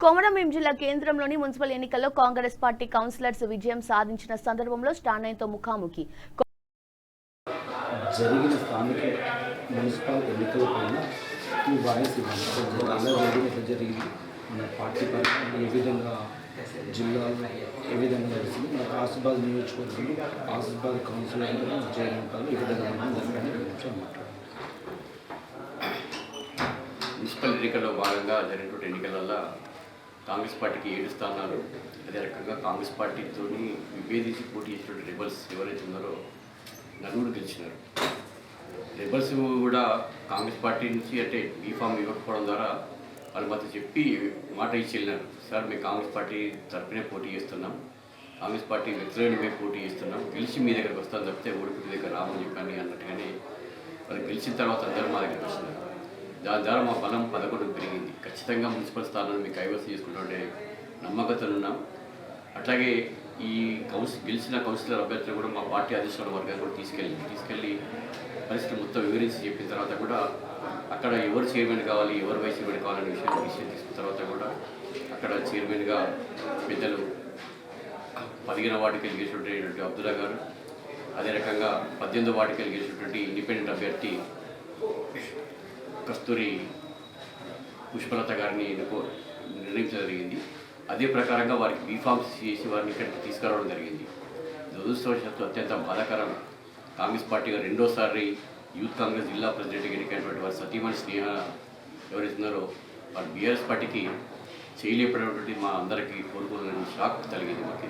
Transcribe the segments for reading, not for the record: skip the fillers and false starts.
కొమరంభీం జిల్లా కేంద్రంలోని మున్సిపల్ ఎన్నికల్లో కాంగ్రెస్ పార్టీ కౌన్సిలర్స్ విజయం సాధించిన సందర్భంలో స్టాండ్తో ముఖాముఖి జరిగిన స్థానిక మున్సిపల్ ఎన్నికలపైన జరిగింది మన పార్టీ పరంగా ఏ విధంగా జిల్లాలో ఏ విధంగా నడిచింది మన ఆసిఫాబాద్ నియోజకవర్గంలో ఆసిఫాబాద్ కౌన్సిలర్ విజయవంతాలు ఏ విధంగా మాట్లాడారు. మున్సిపల్ ఎన్నికల్లో భాగంగా జరిగినటువంటి ఎన్నికలలో కాంగ్రెస్ పార్టీకి 7 స్థానాలు, అదే రకంగా కాంగ్రెస్ పార్టీతో విభేదించి పోటీ చేసినటువంటి రెబల్స్ ఎవరైతే ఉన్నారో నలుగురు గెలిచినారు. రెబల్స్ కూడా కాంగ్రెస్ పార్టీ నుంచి అంటే బీఫామ్ ఇవ్వకపోవడం ద్వారా వాళ్ళు మాతో చెప్పి మాట ఇచ్చి వెళ్ళినారు. సార్ మేము కాంగ్రెస్ పార్టీ తరఫునే పోటీ చేస్తున్నాం, కాంగ్రెస్ పార్టీ వ్యతిరేకంగా మేము పోటీ చేస్తున్నాం, గెలిచి మీ దగ్గరకు వస్తాను తప్పితే ఓడిపి మీ దగ్గర రామని చెప్పాను అన్నట్టుగానే వాళ్ళు గెలిచిన తర్వాత అందరూ మా దగ్గరికి వస్తున్నారు. దాని ద్వారా మా బలం 11 పెరిగింది. ఖచ్చితంగా మున్సిపల్ స్థానాన్ని మీకు కైవసం చేసుకుంటుంటే నమ్మకతను ఉన్నాం. అట్లాగే ఈ గెలిచిన కౌన్సిలర్ అభ్యర్థులు కూడా మా పార్టీ అధిష్టాన వర్గాన్ని కూడా తీసుకెళ్ళి పరిస్థితి మొత్తం వివరించి చెప్పిన తర్వాత కూడా అక్కడ ఎవరు చైర్మన్ కావాలి, ఎవరు వైస్ చైర్మన్ కావాలనే విషయం తీసుకున్న తర్వాత కూడా అక్కడ చైర్మన్గా పెద్దలు 15వ వార్డుకి గెలిచినటువంటి అబ్దుల్లా గారు, అదే రకంగా 18వ వార్డుకి గెలిచినటువంటి ఇండిపెండెంట్ అభ్యర్థి కస్తూరి పుష్పలత గారిని నిర్ణయించడం జరిగింది. అదే ప్రకారంగా వారికి బీఫామ్స్ చేసి వారిని ఇక్కడికి తీసుకురావడం జరిగింది. దురదృష్టవశాత్తు అత్యంత బాధాకరం, కాంగ్రెస్ పార్టీగా రెండోసారి యూత్ కాంగ్రెస్ జిల్లా ప్రెసిడెంట్గా ఎన్నికైనటువంటి వారి సతీమణి స్నేహ ఎవరైతున్నారో వారు బీఆర్ఎస్ పార్టీకి చేయలేపడినటువంటి మా అందరికీ కోరుకోవాలని షాక్ కలిగింది మాకు.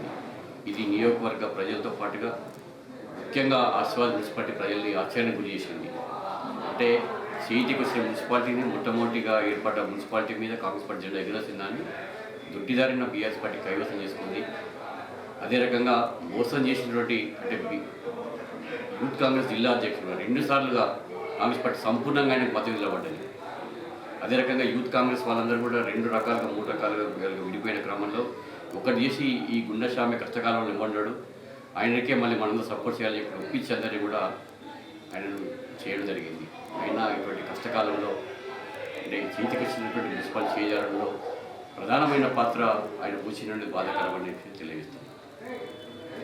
ఇది నియోజకవర్గ ప్రజలతో పాటుగా ముఖ్యంగా ఆసిఫాబాద్ మున్సిపాలిటీ ప్రజల్ని ఆశ్చర్యానికి గురి చేసింది. అంటే చేతికి వచ్చిన మున్సిపాలిటీని మొట్టమొదటిగా ఏర్పడ్డ మున్సిపాలిటీ మీద కాంగ్రెస్ పార్టీ జెండా ఎగురసిందని దొడ్డిదారిన బీఆర్ఎస్ పార్టీ కైవసం చేసుకుంది. అదే రకంగా మోసం చేసినటువంటి అంటే యూత్ కాంగ్రెస్ జిల్లా అధ్యక్షుడు 2 సార్లుగా కాంగ్రెస్ పార్టీ సంపూర్ణంగా ఆయనకు మద్దతు నిలబడ్డది. అదే రకంగా యూత్ కాంగ్రెస్ వాళ్ళందరూ కూడా 2 రకాలుగా 3 రకాలుగా విడిపోయిన క్రమంలో ఒకటి చేసి ఈ గుండెస్వామి కష్టకాలంలో ఇవ్వన్నాడు, ఆయనకే మళ్ళీ మనందరూ సపోర్ట్ చేయాలని చెప్పి ఒప్పించి అందరినీ కూడా ఆయనను చేయడం జరిగింది. అయినా ఇటువంటి కష్టకాలంలో అంటే చేతికి వచ్చినటువంటి మున్సిపల్ చేయడంలో ప్రధానమైన పాత్ర ఆయన పూచినటువంటి బాధాకరమైన విషయం తెలియజేస్తుంది.